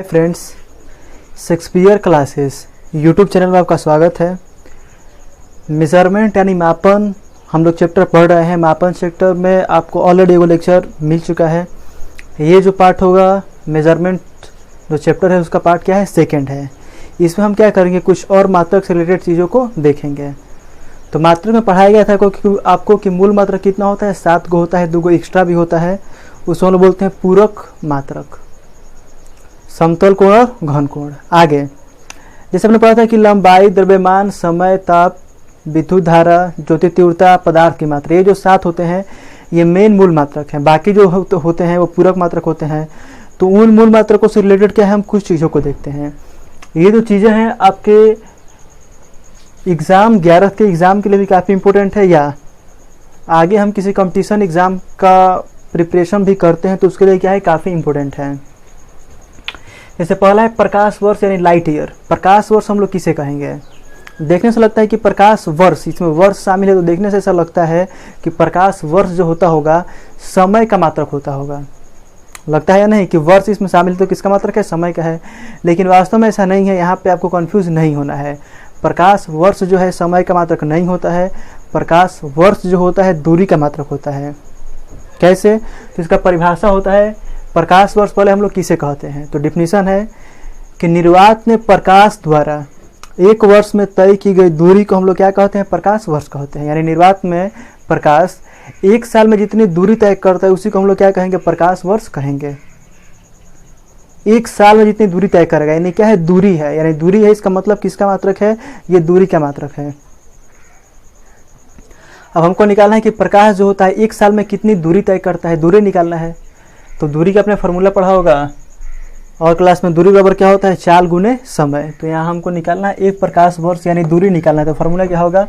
Hi friends, Shakespeare classes YouTube channel में आपका स्वागत है। मेज़रमेंट यानी मापन हम लोग चैप्टर पढ़ रहे हैं। मापन चैप्टर में आपको ऑलरेडी एगो लेक्चर मिल चुका है। ये जो पार्ट होगा मेज़रमेंट जो चैप्टर है उसका पार्ट क्या है, सेकंड है। इसमें हम क्या करेंगे, कुछ और मात्रक से रिलेटेड चीज़ों को देखेंगे। तो मात्रक में पढ़ाया गया था आपको कि मूल मात्रक कितना होता है, 7 गो होता है, 2 गो एक्स्ट्रा भी होता है। उसको हम लोग बोलते हैं पूरक मात्रक, समतल कोण और घन कोण। आगे जैसे हमने पढ़ा था कि लंबाई, द्रव्यमान, समय, ताप, विद्युत धारा, ज्योति तीव्रता, पदार्थ की मात्रा, ये जो 7 होते हैं ये मेन मूल मात्रक हैं। बाकी जो होते हैं वो पूरक मात्रक होते हैं। तो उन मूल मात्रकों से रिलेटेड क्या है, हम कुछ चीज़ों को देखते हैं। ये जो चीज़ें हैं आपके एग्ज़ाम 11 के एग्ज़ाम के लिए भी काफ़ी इंपॉर्टेंट है, या आगे हम किसी कंपटीशन एग्ज़ाम का प्रिपरेशन भी करते हैं तो उसके लिए क्या है, काफ़ी इंपॉर्टेंट है। जैसे पहला है प्रकाश वर्ष यानी लाइट ईयर। प्रकाश वर्ष हम लोग किसे कहेंगे, देखने से लगता है कि प्रकाश वर्ष, इसमें वर्ष शामिल है तो देखने से ऐसा लगता है कि प्रकाश वर्ष जो होता होगा समय का मात्रक होता होगा। लगता है या नहीं कि वर्ष इसमें शामिल तो किसका मात्रक है, समय का है। लेकिन वास्तव में ऐसा नहीं है, यहाँ पे आपको कंफ्यूज नहीं होना है। प्रकाश वर्ष जो है समय का मात्रक नहीं होता है। प्रकाश वर्ष जो होता है दूरी का मात्रक होता है। कैसे, तो इसका परिभाषा होता है प्रकाश वर्ष पहले हम लोग किसे कहते हैं, तो डिफिनीशन है कि निर्वात में प्रकाश द्वारा एक वर्ष में तय की गई दूरी को हम लोग क्या कहते हैं, प्रकाश वर्ष कहते हैं। यानी निर्वात में प्रकाश एक साल में जितनी दूरी तय करता है उसी को हम लोग क्या कहेंगे, प्रकाश वर्ष कहेंगे। एक साल में जितनी दूरी तय करेगा, यानी क्या है, दूरी है, यानी दूरी है, इसका मतलब किसका मात्रक है, ये दूरी का मात्रक है। अब हमको निकालना है कि प्रकाश जो होता है एक साल में कितनी दूरी तय करता है, दूरी निकालना है। तो दूरी का आपने फार्मूला पढ़ा होगा और क्लास में, दूरी बराबर क्या होता है, चाल गुने समय। तो यहाँ हमको निकालना है एक प्रकाश वर्ष यानी दूरी निकालना है, तो फार्मूला क्या होगा,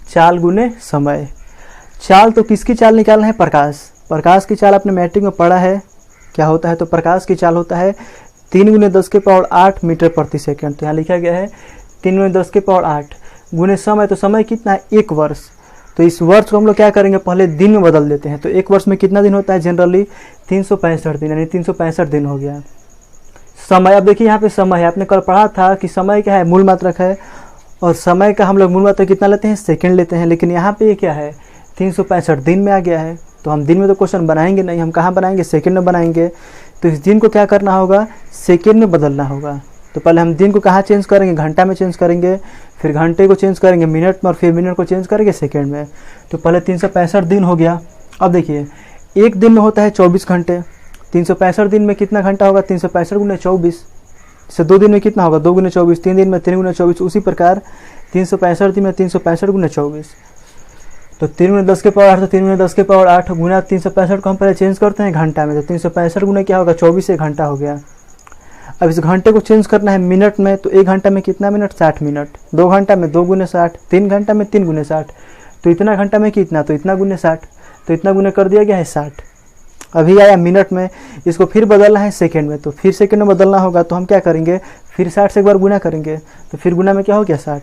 चाल गुने समय। चाल तो किसकी चाल निकालना है, प्रकाश की चाल आपने मैट्रिक में पढ़ा है क्या होता है, तो प्रकाश की चाल होता है 3 × 10⁸ मीटर प्रति सेकंड। तो यहाँ लिखा गया है 3 × 10⁸ गुने समय, तो समय कितना है, 1 वर्ष। तो इस वर्ष को हम लोग क्या करेंगे, पहले दिन में बदल देते हैं। तो एक वर्ष में कितना दिन होता है, जनरली 365 दिन, यानी 365 दिन हो गया। समय, अब देखिए यहाँ पे समय है, आपने कल पढ़ा था कि समय क्या है, मूल मात्रक है, और समय का हम लोग मूल मात्रक कितना लेते हैं, सेकंड लेते हैं। लेकिन यहाँ पे ये क्या है, 365 दिन में आ गया है। तो हम दिन में तो क्वेश्चन बनाएंगे नहीं, हम कहाँ बनाएंगे, सेकंड में बनाएंगे। तो इस दिन को क्या करना होगा, सेकंड में बदलना होगा। तो पहले हम दिन को कहाँ चेंज करेंगे, घंटा में चेंज करेंगे, फिर घंटे को चेंज करेंगे मिनट में, और फिर मिनट को चेंज करेंगे सेकंड में। तो पहले 365 दिन हो गया। अब देखिए एक दिन में होता है 24 घंटे, 365 दिन में कितना घंटा होगा, 365 × 24। इससे 2 दिन में कितना होगा, 2 × 24, 3 दिन में 3 × 24। उसी प्रकार 365 दिन में 365 × 24, तो 3 × 10⁸ तो 3 × 10⁸ गुना 365 को हम पहले चेंज करते हैं घंटा में। तो 365 गुना क्या होगा, 24 एक घंटा हो गया। अब इस घंटे को चेंज करना है मिनट में, तो 1 घंटा में कितना मिनट, 60 मिनट। 2 घंटा में 2 × 60, 3 घंटा में 3 × 60, तो इतना घंटा में कितना, तो इतना गुने 60, तो इतना गुने कर दिया गया है 60। अभी आया मिनट में, इसको फिर बदलना है सेकंड में, तो फिर सेकंड में बदलना होगा। तो हम क्या करेंगे, फिर 60 से एक बार गुना करेंगे, तो फिर गुना में क्या हो गया 60,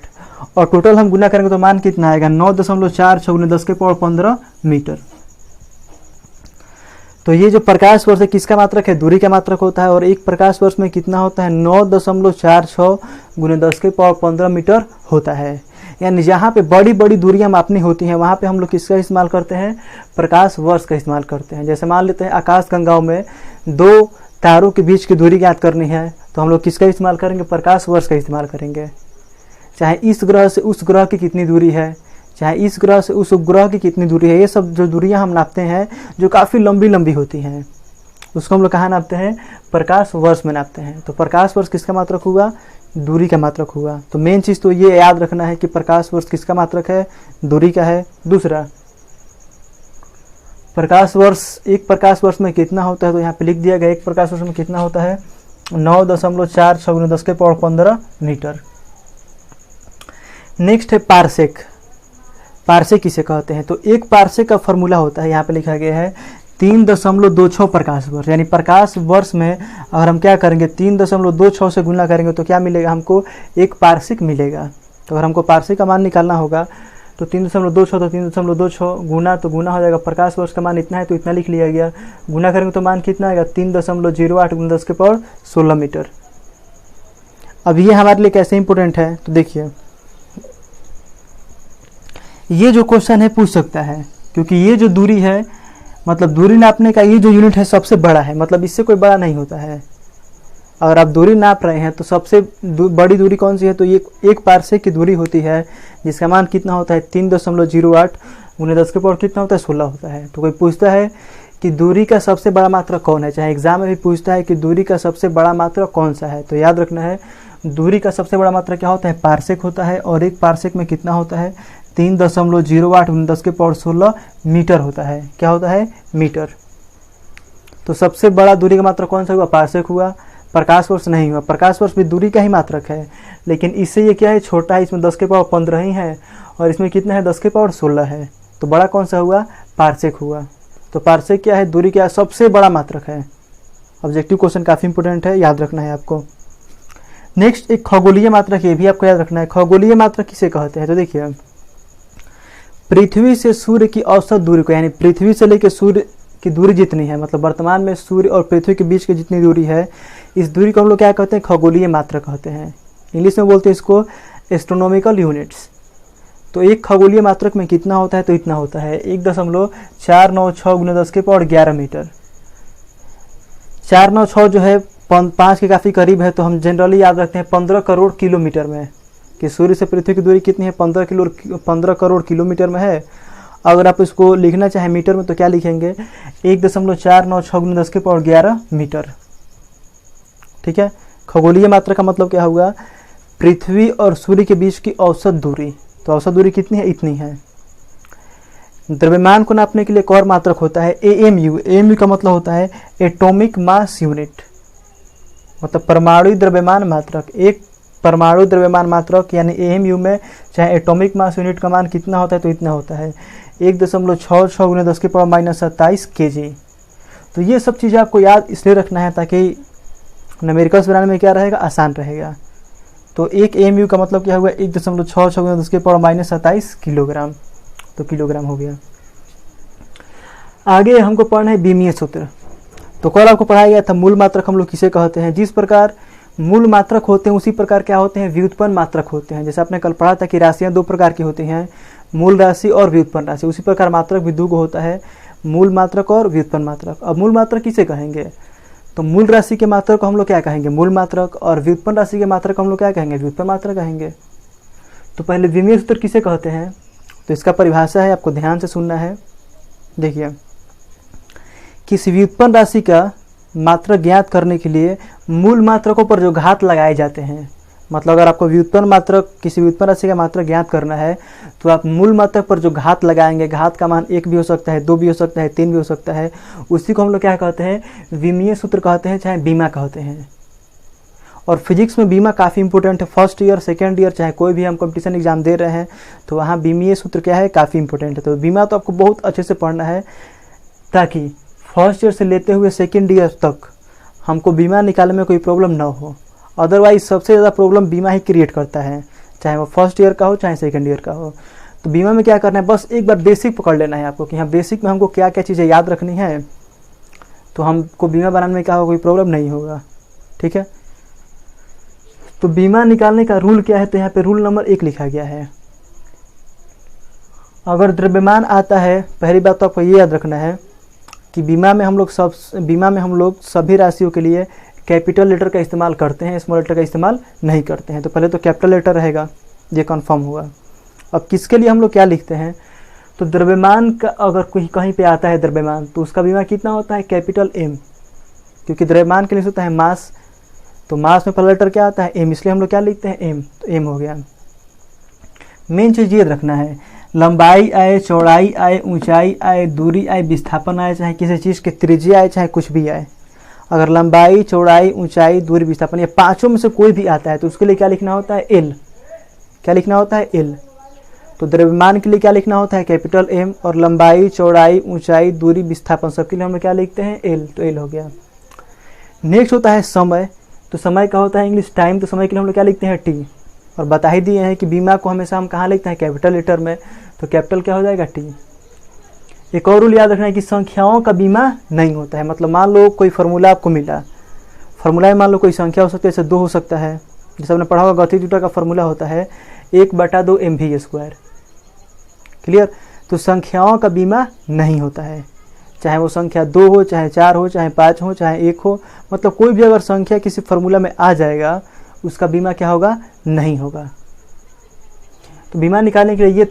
और टोटल हम गुना करेंगे तो मान कितना आएगा, 9.46 × 10⁻15 मीटर। तो ये जो प्रकाश वर्ष है किसका मात्रक है, दूरी का मात्रक होता है। और एक प्रकाश वर्ष में कितना होता है, 9.46 × 10⁻15 मीटर होता है। यानी जहाँ पे बड़ी बड़ी दूरियां मापनी होती हैं वहाँ पे हम लोग किसका इस्तेमाल करते हैं, प्रकाश वर्ष का इस्तेमाल करते हैं। जैसे मान लेते हैं आकाश गंगाओं में 2 तारों के बीच की दूरी ज्ञात करनी है, तो हम लोग किसका इस्तेमाल करेंगे, प्रकाश वर्ष का इस्तेमाल करेंगे। चाहे इस ग्रह से उस ग्रह की कितनी दूरी है, चाहे इस ग्रह से उस उपग्रह की कितनी दूरी है, ये सब जो दूरियां हम नापते हैं जो काफ़ी लंबी लंबी होती हैं, उसको हम लोग कहाँ नापते हैं, प्रकाश वर्ष में नापते हैं। तो प्रकाश वर्ष किसका मात्रक हुआ, दूरी का मात्रक हुआ। तो मेन चीज़ तो ये याद रखना है कि प्रकाश वर्ष किसका मात्रक है, दूरी का है। दूसरा, प्रकाश वर्ष, एक प्रकाश वर्ष में कितना होता है, तो यहाँ पे लिख दिया गया एक प्रकाश वर्ष में कितना होता है, 9.46 × 10⁻15 मीटर। नेक्स्ट है पारसेक। पारसेक किसे कहते हैं, तो एक पारसेक का फॉर्मूला होता है, यहाँ पे लिखा गया है 3.26 प्रकाश वर्ष। यानी प्रकाश वर्ष में अगर हम क्या करेंगे, 3.26 से गुना करेंगे तो क्या मिलेगा, हमको एक पारसेक मिलेगा। तो अगर हमको पारसेक का मान निकालना होगा तो 3.26 तो 3.26 गुना, तो गुना हो जाएगा, प्रकाश वर्ष का मान इतना है तो इतना लिख लिया गया। गुना करेंगे तो मान कितना आएगा, 3.08 × 10⁻16 मीटर। अब ये हमारे लिए कैसे इंपॉर्टेंट है, तो देखिए ये जो क्वेश्चन है पूछ सकता है, क्योंकि ये जो दूरी है, मतलब दूरी नापने का ये जो यूनिट है सबसे बड़ा है, मतलब इससे कोई बड़ा नहीं होता है। अगर आप दूरी नाप रहे हैं तो सबसे बड़ी दूरी कौन सी है, तो ये 1 पारसेक की दूरी होती है, जिसका मान कितना होता है 3.08 गुने 10 के पावर कितना होता है 16 होता है। तो कोई पूछता है कि दूरी का सबसे बड़ा मात्रक कौन है, चाहे एग्जाम में भी पूछता है कि दूरी का सबसे बड़ा मात्रक कौन सा है, तो याद रखना है दूरी का सबसे बड़ा मात्रक क्या होता है, पारसेक होता है, और 1 पारसेक में कितना होता है 3.08 गुने 10 के पावर 16 मीटर होता है। क्या होता है, मीटर। तो सबसे बड़ा दूरी का मात्रक कौन सा हुआ, पारसेक हुआ, प्रकाश वर्ष नहीं हुआ। प्रकाश वर्ष भी दूरी का ही मात्रक है, लेकिन इससे ये क्या है, छोटा है, इसमें 10 के पावर 15 ही है, और इसमें कितना है 10 के पावर 16 है, तो बड़ा कौन सा हुआ, पारसेक हुआ। तो पारसेक क्या है, दूरी क्या है, सबसे बड़ा मात्रक है। ऑब्जेक्टिव क्वेश्चन काफ़ी इंपॉर्टेंट है, याद रखना है आपको। नेक्स्ट एक खगोलीय मात्रक, ये भी आपको याद रखना है। खगोलीय मात्रक किसे कहते हैं, तो देखिए पृथ्वी से सूर्य की औसत दूरी को, यानी पृथ्वी से लेकर सूर्य की दूरी जितनी है, मतलब वर्तमान में सूर्य और पृथ्वी के बीच की जितनी दूरी है, इस दूरी को हम लोग क्या कहते हैं, खगोलीय मात्रक कहते हैं। इंग्लिश में बोलते हैं इसको एस्ट्रोनॉमिकल यूनिट्स। तो एक खगोलीय मात्रक में कितना होता है, तो इतना होता है 1.496 गुने 10 के पावर 11 मीटर। 496 जो है 5 के काफ़ी करीब है, तो हम जनरली याद रखते हैं 15 करोड़ किलोमीटर में, कि सूर्य से पृथ्वी की दूरी कितनी है, 15 करोड़ किलोमीटर में है। अगर आप इसको लिखना चाहें मीटर में तो क्या लिखेंगे, 1.496 गुने 10 के पावर 11 मीटर। ठीक है, खगोलीय मात्रा का मतलब क्या हुआ, पृथ्वी और सूर्य के बीच की औसत दूरी। तो औसत दूरी कितनी है, इतनी है। द्रव्यमान को नापने के लिए एक और मात्रक होता है AMU। AMU का मतलब होता है एटॉमिक मास यूनिट, मतलब परमाणु द्रव्यमान मात्रक। एक परमाणु द्रव्यमान मात्रक यानी AMU में चाहे एटॉमिक मास यूनिट का मान कितना होता है, तो इतना होता है 1.66 गुने 10 के पावर -27 kg। तो ये सब चीज़ें आपको याद इसलिए रखना है ताकि न्यूमेरिकल्स बनाने में क्या रहेगा, आसान रहेगा। तो एक AMU का मतलब क्या हुआ, 1.66 गुने 10 के पावर -27 किलोग्राम, तो किलोग्राम हो गया। आगे हमको पढ़ना है बीमीय सूत्र। तो कल आपको पढ़ाया गया था मूल मात्रक हम लोग किसे कहते हैं। जिस प्रकार मूल मात्रक होते हैं उसी प्रकार क्या होते हैं, व्युत्पन्न मात्रक होते हैं। जैसे आपने कल पढ़ा था कि राशियां 2 प्रकार की होती हैं, मूल राशि और व्युत्पन्न राशि, उसी प्रकार मात्रक भी 2 होता है, मूल मात्रक और व्युत्पन्न मात्रक। अब मूल मात्रक किसे कहेंगे, तो मूल राशि के मात्रक को हम लोग क्या कहेंगे, मूल मात्रक, और व्युत्पन्न राशि के मात्रक को हम लोग क्या कहेंगे, व्युत्पन्न मात्रक कहेंगे। तो पहले विमीय सूत्र किसे कहते हैं, तो इसका परिभाषा है, आपको ध्यान से सुनना है। देखिए, किसी व्युत्पन्न राशि का मात्रक ज्ञात करने के लिए मूल मात्रकों पर जो घात लगाए जाते हैं, मतलब अगर आपको व्युत्पन्न मात्रक, किसी व्युत्पन्न राशि का मात्रक ज्ञात करना है तो आप मूल मात्रक पर जो घात लगाएंगे, घात का मान 1 भी हो सकता है, 2 भी हो सकता है, 3 भी हो सकता है, उसी को हम लोग क्या कहते हैं, विमीय सूत्र कहते हैं, चाहे बीमा कहते हैं। और फिजिक्स में बीमा काफ़ी इंपॉर्टेंट है। फर्स्ट ईयर, सेकेंड ईयर, चाहे कोई भी हम कंपटीशन एग्जाम दे रहे हैं तो वहाँ बीमीय सूत्र क्या है, काफ़ी इंपॉर्टेंट है। तो बीमा तो आपको बहुत अच्छे से पढ़ना है ताकि फर्स्ट ईयर से लेते हुए सेकेंड ईयर तक हमको बीमा निकालने में कोई प्रॉब्लम ना हो। अदरवाइज सबसे ज़्यादा प्रॉब्लम बीमा ही क्रिएट करता है, चाहे वो फर्स्ट ईयर का हो चाहे सेकेंड ईयर का हो। तो बीमा में क्या करना है, बस एक बार बेसिक पकड़ लेना है आपको कि हाँ बेसिक में हमको क्या क्या चीज़ें याद रखनी है, तो हमको बीमा बनाने में क्या होगा, कोई प्रॉब्लम नहीं होगा। ठीक है, तो बीमा निकालने का रूल क्या है, तो यहाँ पे रूल नंबर 1 लिखा गया है। अगर द्रव्यमान आता है, पहली बात तो आपको ये याद रखना है कि बीमा में हम लोग सभी राशियों के लिए कैपिटल लेटर का इस्तेमाल करते हैं, स्मॉल लेटर का इस्तेमाल नहीं करते हैं। तो पहले तो कैपिटल लेटर रहेगा, ये कंफर्म हुआ। अब किसके लिए हम लोग क्या लिखते हैं, तो द्रव्यमान का अगर कहीं पे आता है द्रव्यमान, तो उसका बीमा कितना होता है, कैपिटल M, क्योंकि द्रव्यमान के लिए होता है मास, तो मास में पहला लेटर क्या आता है, M, इसलिए हम लोग क्या लिखते हैं, M, तो M हो गया। मेन चीज़ ये रखना है, लंबाई आए, चौड़ाई आए, ऊंचाई आए, दूरी आए, विस्थापन आए, चाहे किसी चीज़ की त्रिज्या आए, चाहे कुछ भी आए, अगर लंबाई, चौड़ाई, ऊंचाई, दूरी, विस्थापन, ये पांचों में से कोई भी आता है तो उसके लिए क्या लिखना होता है, L। क्या लिखना होता है, L। तो द्रव्यमान के लिए क्या लिखना होता है, कैपिटल M, और लंबाई, चौड़ाई, ऊंचाई, दूरी, विस्थापन सबके लिए हम लोग क्या लिखते हैं, L, तो L हो गया। नेक्स्ट होता है समय। तो समय का होता है इंग्लिश टाइम, तो समय के लिए हम लोग क्या लिखते हैं, T। और बता ही दिए हैं कि बीमा को हमेशा हम कहाँ लिखते हैं, कैपिटल लेटर में, तो कैपिटल क्या हो जाएगा, T। एक और रूल याद रखना है कि संख्याओं का बीमा नहीं होता है। मतलब मान लो कोई फार्मूला आपको मिला, फार्मूला में मान लो कोई संख्या हो सकती है, जैसे 2 हो सकता है, जैसे आपने पढ़ा होगा गति त्रुटि का फॉर्मूला होता है 1/2 mv²। क्लियर। तो संख्याओं का बीमा नहीं होता है, चाहे वो संख्या 2 हो, चाहे 4 हो, चाहे 5 हो, चाहे 1 हो, मतलब कोई भी अगर संख्या किसी फॉर्मूला में आ जाएगा उसका बीमा क्या होगा, नहीं होगा। तो बीमा निकालने के लिए ये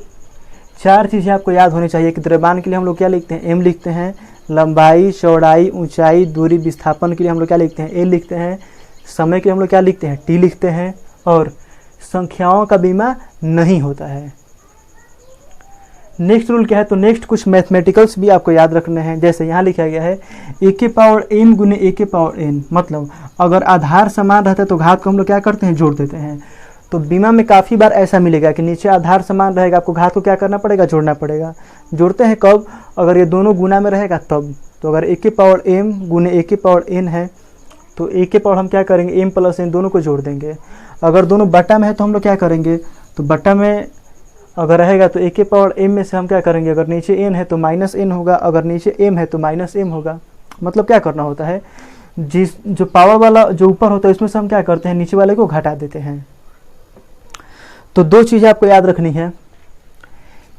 4 चीज़ें आपको याद होनी चाहिए कि द्रव्यमान के लिए हम लोग क्या लिखते हैं, एम लिखते हैं, लंबाई, चौड़ाई, ऊंचाई, दूरी, विस्थापन के लिए हम लोग क्या लिखते हैं, ए लिखते हैं, समय के लिए हम लोग क्या लिखते हैं, टी लिखते हैं, और संख्याओं का बीमा नहीं होता है। नेक्स्ट रूल क्या है, तो नेक्स्ट कुछ मैथमेटिकल्स भी आपको याद रखने हैं। जैसे यहाँ लिखा गया है a⁴n गुने a⁴n, मतलब अगर आधार समान रहता है तो घात को हम लोग क्या करते हैं, जोड़ देते हैं। तो बीमा में काफ़ी बार ऐसा मिलेगा कि नीचे आधार समान रहेगा, आपको घात को क्या करना पड़ेगा, जोड़ना पड़ेगा। जोड़ते हैं कब, अगर ये दोनों गुना में रहेगा तब। तो अगर a⁴m गुने a⁴n है तो a हम क्या करेंगे, m + n दोनों को जोड़ देंगे। अगर दोनों बटा में है तो हम लोग क्या करेंगे, तो बटा में अगर रहेगा तो a⁴m में से हम क्या करेंगे, अगर नीचे n है तो -n होगा, अगर नीचे m है तो -m होगा। मतलब क्या करना होता है, जो पावर वाला जो ऊपर होता है उसमें से हम क्या करते हैं, नीचे वाले को घटा देते हैं। तो 2 चीज़ें आपको याद रखनी है,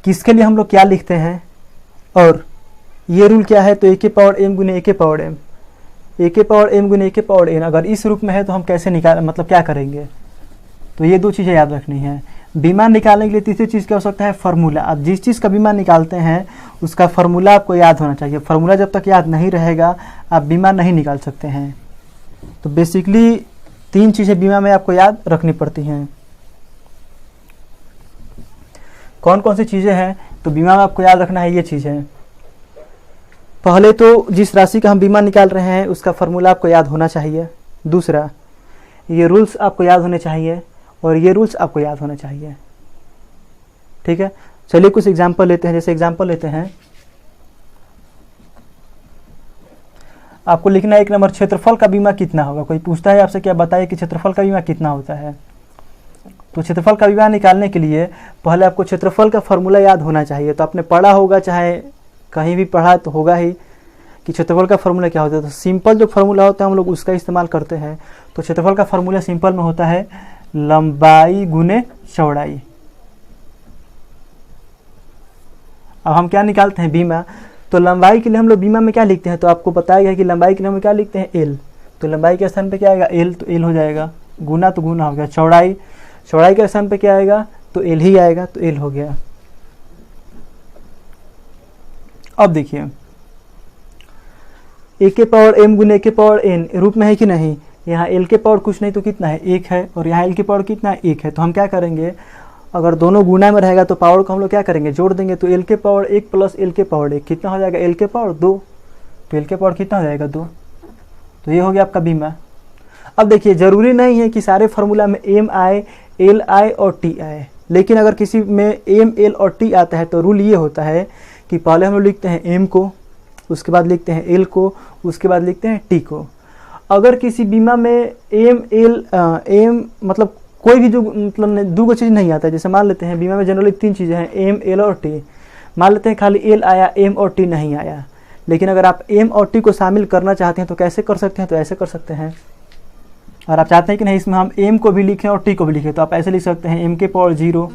किसके लिए हम लोग क्या लिखते हैं, और ये रूल क्या है, तो a⁴m गुने a⁴m, a⁴m गुने a⁴n अगर इस रूप में है तो हम कैसे मतलब क्या करेंगे। तो ये 2 चीज़ें याद रखनी है। बीमा निकालने के लिए तीसरी चीज़ क्या हो सकता है, फार्मूला। आप जिस चीज़ का बीमा निकालते हैं उसका फार्मूला आपको याद होना चाहिए। फार्मूला जब तक याद नहीं रहेगा आप बीमा नहीं निकाल सकते हैं। तो बेसिकली 3 चीज़ें बीमा में आपको याद रखनी पड़ती हैं। कौन कौन सी चीज़ें हैं, तो बीमा में आपको याद रखना है ये चीज़ें। पहले तो जिस राशि का हम बीमा निकाल रहे हैं उसका फार्मूला आपको याद होना चाहिए। दूसरा, ये रूल्स आपको याद होने चाहिए, और ये रूल्स आपको याद होने चाहिए। ठीक है, चलिए कुछ एग्जांपल लेते हैं। जैसे एग्जांपल लेते हैं, आपको लिखना है 1 नंबर, क्षेत्रफल का बीमा कितना होगा। कोई पूछता है आपसे, क्या बताइए कि क्षेत्रफल का बीमा कितना होता है। तो क्षेत्रफल का बीमा निकालने के लिए पहले आपको क्षेत्रफल का फॉर्मूला याद होना चाहिए। तो आपने पढ़ा होगा, चाहे कहीं भी पढ़ा तो होगा ही कि क्षेत्रफल का फॉर्मूला क्या होता है। तो सिंपल जो फॉर्मूला होता है हम लोग उसका इस्तेमाल करते हैं। तो क्षेत्रफल का फॉर्मूला सिंपल में होता है लंबाई गुने चौड़ाई। अब हम क्या निकालते हैं, बीमा। तो लंबाई के लिए हम लोग बीमा में क्या लिखते हैं, तो आपको बताया गया कि लंबाई के लिए हम क्या लिखते हैं, एल। तो लंबाई के स्थान पे क्या आएगा, एल, तो एल हो जाएगा। गुना तो गुना हो गया। चौड़ाई, चौड़ाई के स्थान पे क्या आएगा, तो एल ही आएगा, तो एल हो गया। अब देखिए a⁴m गुने a⁴n रूप में है कि नहीं। यहाँ l के पावर कुछ नहीं तो कितना है, 1 है, और यहाँ l के पावर कितना है, 1 है। तो हम क्या करेंगे, अगर दोनों गुना में रहेगा तो पावर को हम लोग क्या करेंगे, जोड़ देंगे। तो l के पावर 1 + l के पावर 1 कितना हो जाएगा, l के पावर 2। तो l के पावर कितना हो जाएगा, 2। तो ये हो गया आपका बीमा। अब देखिए, ज़रूरी नहीं है कि सारे फार्मूला में m आए, l आए और t आए, लेकिन अगर किसी में m, l और t आता है तो रूल ये होता है कि पहले हम लोग लिखते हैं m को, उसके बाद लिखते हैं l को, उसके बाद लिखते हैं t को। अगर किसी बीमा में m मतलब कोई भी जो मतलब 2 चीज़ नहीं आता है, जैसे मान लेते हैं बीमा में जनरली 3 चीज़ें हैं, m, l और t। मान लेते हैं खाली l आया, m और t नहीं आया, लेकिन अगर आप m और t को शामिल करना चाहते हैं तो कैसे कर सकते हैं, तो ऐसे कर सकते हैं। और आप चाहते हैं कि नहीं इसमें हम m को भी लिखें और t को भी लिखें, तो आप ऐसे लिख सकते हैं m के पावर 0,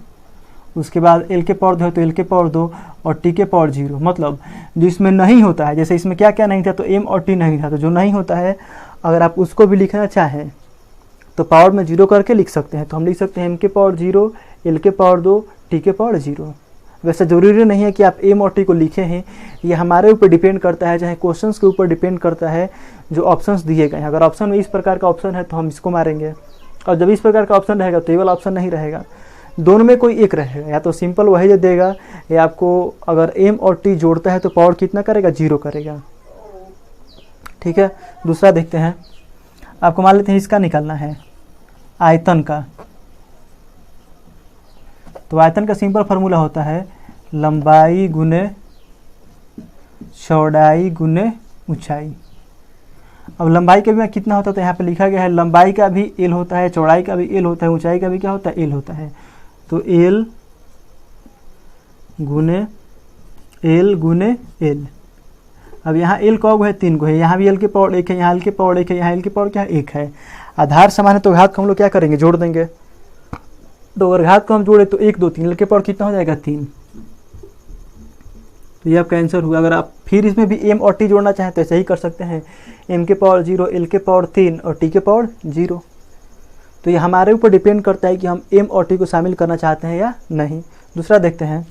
उसके बाद l के पावर 2 तो l के पावर 2 और t के पावर 0। मतलब जो इसमें नहीं होता है, जैसे इसमें क्या क्या नहीं था, तो m और t नहीं था, तो जो नहीं होता है अगर आप उसको भी लिखना चाहें तो पावर में 0 करके लिख सकते हैं। तो हम लिख सकते हैं m के पावर 0, l के पावर 2, t के पावर 0। वैसे ज़रूरी नहीं है कि आप m और t को लिखे हैं, ये हमारे ऊपर डिपेंड करता है, चाहे क्वेश्चंस के ऊपर डिपेंड करता है जो ऑप्शंस दिए गए हैं। अगर ऑप्शन में इस प्रकार का ऑप्शन है तो हम इसको मारेंगे, और जब इस प्रकार का ऑप्शन रहेगा तो ये वाला ऑप्शन नहीं रहेगा, दोनों में कोई एक रहेगा। या तो सिंपल वही जो देगा, या आपको अगर m और t जोड़ता है तो पावर कितना करेगा, 0 करेगा। ठीक है, दूसरा देखते हैं। आपको मान लेते हैं इसका निकालना है, आयतन का। तो आयतन का सिंपल फार्मूला होता है लंबाई गुने चौड़ाई गुने ऊंचाई। अब लंबाई का भी कितना होता है, तो यहाँ पे लिखा गया है लंबाई का भी l होता है, चौड़ाई का भी l होता है, ऊंचाई का भी क्या होता है, l होता है। तो l गुने l। अब यहाँ l का है 3 को है, यहाँ भी l के पावर 1 है, यहाँ l के पावर 1 है, यहाँ l के पावर क्या है, 1 है। आधार समान है तो घात को हम लोग क्या करेंगे, जोड़ देंगे। तो अगर घात को हम जोड़े तो 1 2 3 एल के पावर कितना हो जाएगा 3। तो ये आपका आंसर हुआ। अगर आप फिर इसमें भी m और t जोड़ना चाहें तो ऐसे ही कर सकते हैं, m के पावर 0, l के पावर 3 और t के पावर 0। तो ये हमारे ऊपर डिपेंड करता है कि हम m और t को शामिल करना चाहते हैं या नहीं। दूसरा देखते हैं,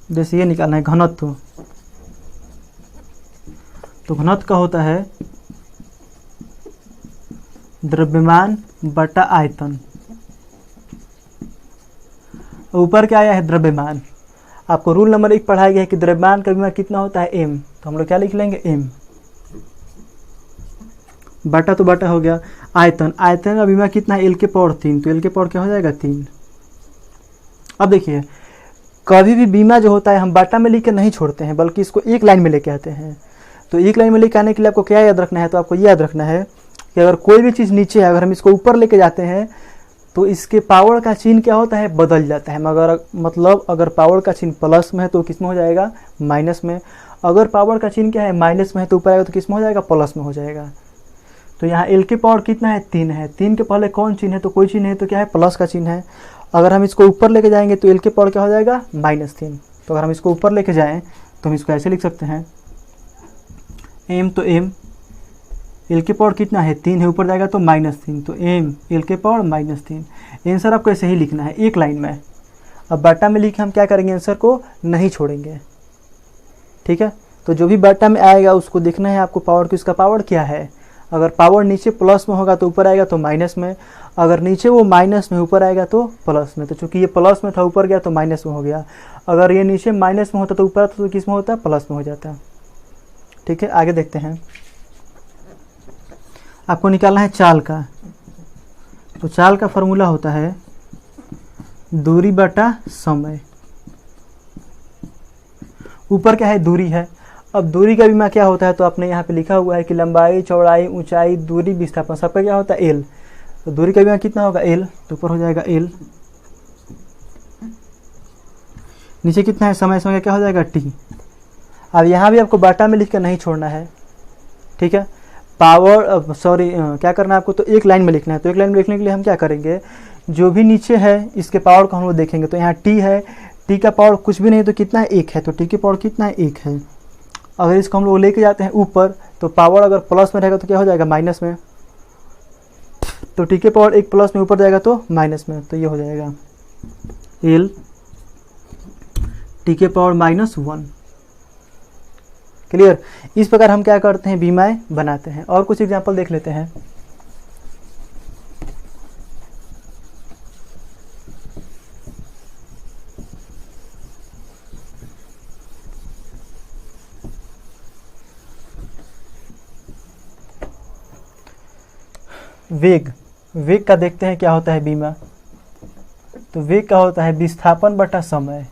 जैसे ये निकालना है घनत्व। तो घनत्व का होता है द्रव्यमान बटा आयतन। ऊपर क्या आया है, द्रव्यमान। आपको रूल नंबर 1 पढ़ाया गया है कि द्रव्यमान का विमा कितना होता है, m। तो हम लोग क्या लिख लेंगे, m। बटा तो बटा हो गया। आयतन, आयतन का विमा कितना है, l के पावर 3। तो l के पावर क्या हो जाएगा 3। अब देखिए, कभी भी बीमा जो होता है हम बटा में लिख के नहीं छोड़ते हैं, बल्कि इसको एक लाइन में लेके आते हैं। तो एक लाइन में लेके आने के लिए आपको क्या याद रखना है, तो आपको ये याद रखना है कि अगर कोई भी चीज़ नीचे है, अगर हम इसको ऊपर लेके जाते हैं तो इसके पावर का चिन्ह क्या होता है, बदल जाता है। मगर मतलब अगर पावर का चिन्ह प्लस में है तो किस में हो जाएगा, माइनस में। अगर पावर का चिन्ह क्या है, माइनस में है तो ऊपर आएगा तो किस में हो जाएगा, प्लस में हो जाएगा। तो यहाँ एल के पावर कितना है, 3 है। 3 के पहले कौन चिन्ह है, तो कोई चिन्ह है तो क्या है, प्लस का चिन्ह है। अगर हम इसको ऊपर लेके जाएंगे तो एल के पावर क्या हो जाएगा, -3। तो अगर हम इसको ऊपर लेके जाएँ तो हम इसको ऐसे लिख सकते हैं, m तो m, एल के पावर कितना है, 3 है, ऊपर जाएगा तो -3। तो m एल के पावर -3। आंसर आपको ऐसे ही लिखना है एक लाइन में। अब बटा में लिख हम क्या करेंगे, आंसर को नहीं छोड़ेंगे। ठीक है, तो जो भी बटा में आएगा उसको देखना है आपको पावर की, उसका पावर क्या है। अगर पावर नीचे प्लस में होगा तो ऊपर आएगा तो माइनस में, अगर नीचे वो माइनस में ऊपर आएगा तो प्लस में। तो चूंकि ये प्लस में था ऊपर गया तो माइनस में हो गया। अगर ये नीचे माइनस में होता तो ऊपर आता तो किस में होता, प्लस में हो जाता। ठीक है, आगे देखते हैं। आपको निकालना है चाल का। तो चाल का फॉर्मूला होता है दूरी बटा समय। ऊपर क्या है, दूरी है। अब दूरी का बीमा क्या होता है, तो आपने यहाँ पे लिखा हुआ है कि लंबाई, चौड़ाई, ऊंचाई, दूरी, विस्थापन सबका क्या होता है, एल। तो दूरी का बीमा कितना होगा, एल। तो ऊपर हो जाएगा एल। नीचे कितना है, समय, समय का क्या हो जाएगा, टी। अब यहाँ भी आपको बाटा में लिख कर नहीं छोड़ना है। ठीक है, पावर क्या करना है आपको, तो एक लाइन में लिखना है। तो एक लाइन में लिखने के लिए हम क्या करेंगे, जो भी नीचे है इसके पावर को हम लोग देखेंगे। तो यहाँ टी है, टी का पावर कुछ भी नहीं तो कितना है, 1 है। तो टी की पावर कितना है, 1 है। अगर इसको हम लोग लेके जाते हैं ऊपर तो पावर अगर प्लस में रहेगा तो क्या हो जाएगा, माइनस में। तो टी के पावर 1 प्लस में ऊपर जाएगा तो माइनस में। तो ये हो जाएगा एल टी के पावर -1। क्लियर। इस प्रकार हम क्या करते हैं, बीमाएं बनाते हैं। और कुछ एग्जांपल देख लेते हैं। वेग, वेग का देखते हैं क्या होता है बीमा। तो वेग का होता है विस्थापन बटा समय।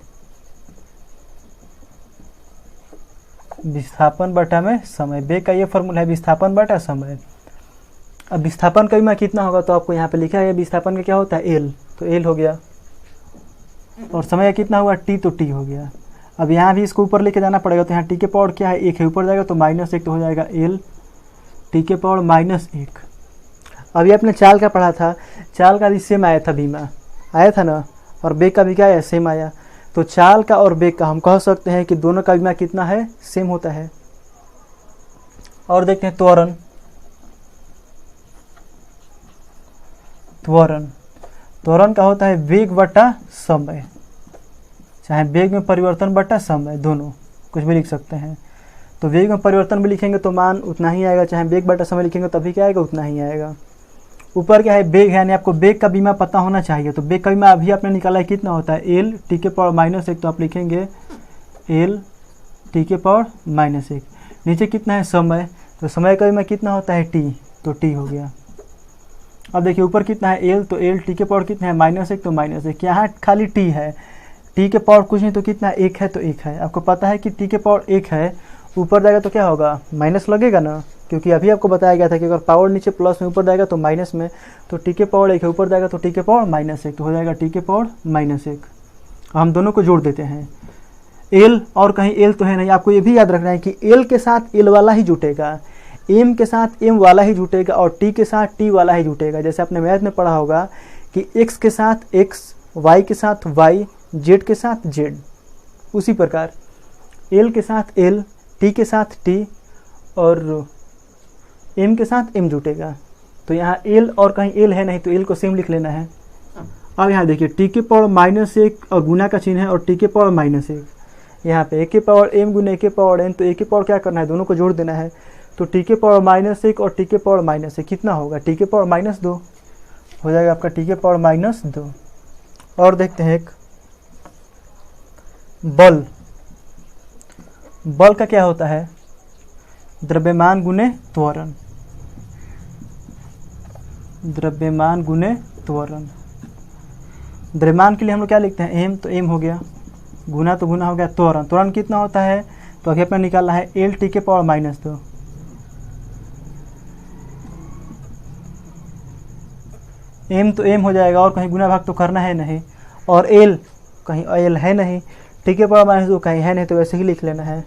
विस्थापन बटा में समय, वेग का ये फॉर्मूला है, विस्थापन बटा समय। अब विस्थापन का बीमा कितना होगा, तो आपको यहाँ पे लिखा है विस्थापन का क्या होता है, एल। तो एल हो गया। और समय का कितना हुआ, टी। तो टी हो गया। अब यहाँ भी इसको ऊपर लेके जाना पड़ेगा। तो यहाँ टी के पावर क्या है, 1 है, ऊपर जाएगा तो -1। तो हो जाएगा एल टी के पावर -1। अभी आपने चाल का पढ़ा था, चाल का भी सेम आया था, बीमा आया था ना। और बेग का भी क्या आया, सेम आया। तो चाल का और बेग का हम कह सकते हैं कि दोनों का बीमा कितना है, सेम होता है। और देखते हैं त्वरण। त्वरण, त्वरण का होता है वेग बटा समय। चाहे वेग में परिवर्तन बटा समय, दोनों कुछ भी लिख सकते हैं। तो वेग में परिवर्तन भी लिखेंगे तो मान उतना ही आएगा, चाहे वेग बटा समय लिखेंगे तभी क्या आएगा, उतना ही आएगा। ऊपर क्या है, बेग है, यानी आपको बेग का बीमा पता होना चाहिए। तो बेग का बीमा अभी आपने निकाला है, कितना होता है, एल टी के पावर -1। तो आप लिखेंगे एल टी के पावर -1। नीचे कितना है, समय। तो समय का बीमा कितना होता है, टी। तो टी हो गया। अब देखिए ऊपर कितना है, एल। तो एल टी के पावर कितना है, -1। तो -1। यहाँ खाली टी है, टी के पावर कुछ नहीं तो कितना, 1 है। तो 1 है। आपको पता है कि टी के पावर 1 है, ऊपर जाएगा तो क्या होगा, माइनस लगेगा ना, क्योंकि अभी आपको बताया गया था कि अगर पावर नीचे प्लस में ऊपर जाएगा तो माइनस में। तो टी के पावर 1 है, ऊपर जाएगा तो टी के पावर -1। तो हो जाएगा टी के पावर -1। हम दोनों को जोड़ देते हैं। एल और कहीं एल तो है नहीं, आपको ये भी याद रखना है कि एल के साथ एल वाला ही जुटेगा। एम के साथ एम वाला ही जुटेगा और टी के साथ टी वाला ही जुटेगा। जैसे आपने मैथ में पढ़ा होगा कि एक्स के साथ एक्स, वाई के साथ वाई, जेड के साथ जेड, उसी प्रकार एल के साथ एल, टी के साथ टी और एम के साथ एम जुटेगा। तो यहाँ एल और कहीं एल है नहीं तो एल को सेम लिख लेना है। अब यहाँ देखिए टी के पावर -1 और गुना का चिन्ह है और टी के पावर -1, यहाँ पे ए के पावर एम गुना ए के पावर एन, तो ए के पावर क्या करना है, दोनों को जोड़ देना है। तो टी के पावर -1 और टी के पावर -1 कितना होगा, टी के पावर -2 हो जाएगा आपका, टी के पावर -2। और देखते हैं एक बल। बल का क्या होता है, द्रव्यमान गुने त्वरण, द्रव्यमान गुने त्वरण। द्रव्यमान के लिए हम लोग क्या लिखते हैं, एम, तो एम हो गया, गुना तो गुना हो गया, त्वरण, त्वरण कितना होता है, तो आगे अपना निकालना है एल टी के पावर -2। एम तो एम हो जाएगा और कहीं गुना भाग तो करना है नहीं, और एल कहीं एल है नहीं, टी के पावर -2 कहीं है नहीं, तो वैसे ही लिख लेना है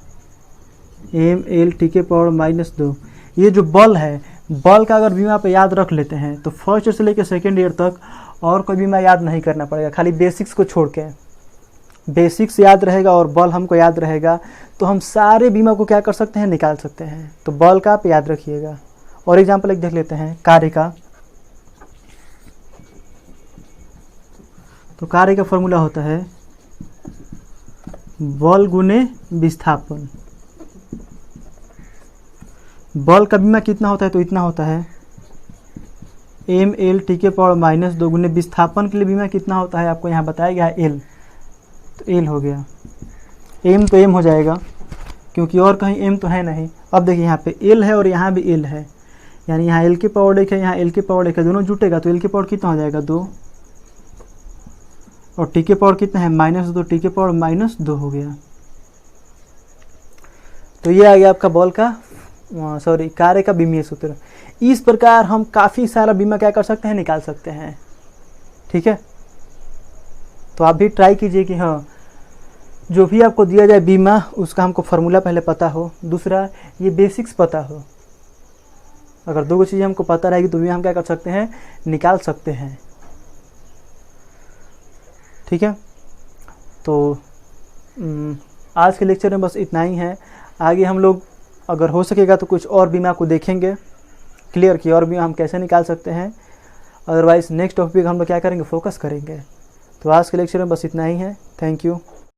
एम एल टी के पावर -2। ये जो बल है, बल का अगर बीमा पे याद रख लेते हैं तो फर्स्ट ईयर से लेकर सेकेंड ईयर तक और कोई बीमा याद नहीं करना पड़ेगा, खाली बेसिक्स को छोड़ के। बेसिक्स याद रहेगा और बल हमको याद रहेगा तो हम सारे बीमा को क्या कर सकते हैं, निकाल सकते हैं। तो बल का आप याद रखिएगा। और एग्जाम्पल एक देख लेते हैं कार्य का। तो कार्य का फॉर्मूला होता है बल गुने विस्थापन। बल का बीमा कितना होता है, तो इतना होता है एम एल टी के पावर -2 गुने विस्थापन के लिए बीमा कितना होता है, आपको यहाँ बताया गया है एल, तो एल हो गया। एम तो एम हो जाएगा क्योंकि और कहीं एम तो है नहीं। अब देखिए यहाँ पे एल है और यहाँ भी एल है, यानी यहाँ एल के पावर 1 है, यहाँ एल के पावर 1 है, दोनों जुटेगा तो एल के पावर कितना हो जाएगा 2, और टी के पावर कितना है -2, टी के पावर -2 हो गया। तो ये आ गया आपका बल का कार्य का बीमीय सूत्र। इस प्रकार हम काफ़ी सारा बीमा क्या कर सकते हैं, निकाल सकते हैं। ठीक है, तो आप भी ट्राई कीजिए कि हाँ जो भी आपको दिया जाए बीमा उसका हमको फार्मूला पहले पता हो, दूसरा ये बेसिक्स पता हो। अगर दो चीज़ें हमको पता रहेगी तो भी हम क्या कर सकते हैं, निकाल सकते हैं। ठीक है, तो आज के लेक्चर में बस इतना ही है। आगे हम लोग अगर हो सकेगा तो कुछ और बीमा को देखेंगे क्लियर कि और बीमा हम कैसे निकाल सकते हैं। अदरवाइज नेक्स्ट टॉपिक हम लोग क्या करेंगे, फोकस करेंगे। तो आज के लेक्चर में बस इतना ही है। Thank you.